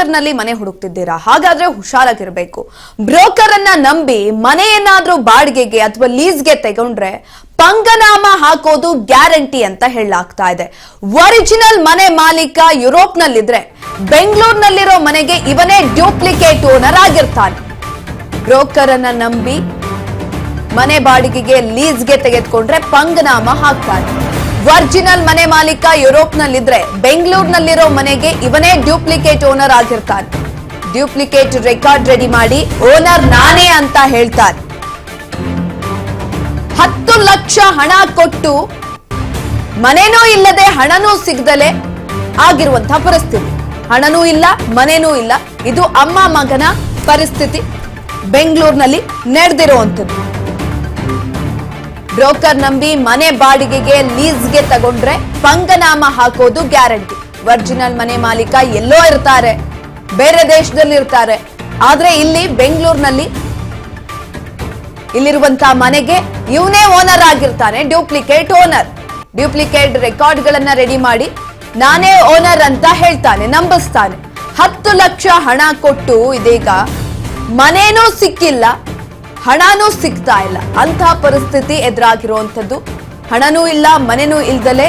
Broker ನಲ್ಲಿ ಮನೆ ಹುಡುಕ್ತಿದ್ದೀರಾ? ಹಾಗಾದ್ರೆ ಹುಷಾರಾಗಿರ್ಬೇಕು. ಬ್ರೋಕರ್ ಅನ್ನ ನಂಬಿ ಮನೆಯನ್ನಾದ್ರೂ ಬಾಡಿಗೆಗೆ ಅಥವಾ ಲೀಸ್ಗೆ ತಗೊಂಡ್ರೆ ಪಂಗನಾಮ ಹಾಕೋದು ಗ್ಯಾರಂಟಿ ಅಂತ ಹೇಳಲಾಗ್ತಾ ಇದೆ. ಒರಿಜಿನಲ್ ಮನೆ ಮಾಲೀಕ ಯುರೋಪ್ ನಲ್ಲಿದ್ರೆ ಬೆಂಗಳೂರಿನಲ್ಲಿರೋ ಮನೆಗೆ ಇವನೇ ಡ್ಯೂಪ್ಲಿಕೇಟ್ ಓನರ್ ಆಗಿರ್ತಾನೆ. ಬ್ರೋಕರ್ ಅನ್ನ ನಂಬಿ ಮನೆ ಬಾಡಿಗೆಗೆ ಲೀಸ್ಗೆ ತೆಗೆದುಕೊಂಡ್ರೆ ಪಂಗನಾಮ ಹಾಕ್ತಾನೆ. ಒರಿಜಿನಲ್ ಮನೆ ಮಾಲೀಕ ಯುರೋಪ್ ನಲ್ಲಿದ್ರೆ ಬೆಂಗಳೂರಿನಲ್ಲಿರೋ ಮನೆಗೆ ಇವನೇ ಡ್ಯೂಪ್ಲಿಕೇಟ್ ಓನರ್ ಆಗಿರ್ತಾನೆ. ಡ್ಯೂಪ್ಲಿಕೇಟ್ ರೆಕಾರ್ಡ್ ರೆಡಿ ಮಾಡಿ ಓನರ್ ನಾನೇ ಅಂತ ಹೇಳ್ತಾರೆ. 10 ಲಕ್ಷ ಹಣ ಕೊಟ್ಟು ಮನೆನೂ ಇಲ್ಲದೆ ಹಣನೂ ಸಿಗದಲೆ ಆಗಿರುವಂತಹ ಪರಿಸ್ಥಿತಿ. ಹಣನೂ ಇಲ್ಲ, ಮನೆನೂ ಇಲ್ಲ. ಇದು ಅಮ್ಮ ಮಗನ ಪರಿಸ್ಥಿತಿ ಬೆಂಗಳೂರಿನಲ್ಲಿ ನಡೆದಿರುವಂಥದ್ದು. ಬ್ರೋಕರ್ ನಂಬಿ ಮನೆ ಬಾಡಿಗೆಗೆ ಲೀಸ್ಗೆ ತಗೊಂಡ್ರೆ ಪಂಗನಾಮ ಹಾಕೋದು ಗ್ಯಾರಂಟಿ. ಒರಿಜಿನಲ್ ಮನೆ ಮಾಲೀಕ ಎಲ್ಲೋ ಇರ್ತಾರೆ, ಬೇರೆ ದೇಶದಲ್ಲಿ ಇರ್ತಾರೆ. ಆದ್ರೆ ಇಲ್ಲಿ ಬೆಂಗಳೂರಿನಲ್ಲಿ ಇಲ್ಲಿರುವಂತಹ ಮನೆಗೆ ಇವನೇ ಓನರ್ ಆಗಿರ್ತಾನೆ, ಡ್ಯೂಪ್ಲಿಕೇಟ್ ಓನರ್. ಡ್ಯೂಪ್ಲಿಕೇಟ್ ರೆಕಾರ್ಡ್ ಗಳನ್ನ ರೆಡಿ ಮಾಡಿ ನಾನೇ ಓನರ್ ಅಂತ ಹೇಳ್ತಾನೆ, ನಂಬಿಸ್ತಾನೆ. 10 ಲಕ್ಷ ಹಣ ಕೊಟ್ಟು ಇದೀಗ ಮನೇನೂ ಸಿಕ್ಕಿಲ್ಲ, ಹಣನೂ ಸಿಗ್ತಾ ಇಲ್ಲ. ಅಂತಹ ಪರಿಸ್ಥಿತಿ ಎದುರಾಗಿರುವಂಥದ್ದು. ಹಣನೂ ಇಲ್ಲ, ಮನೆನೂ ಇಲ್ದಲೆ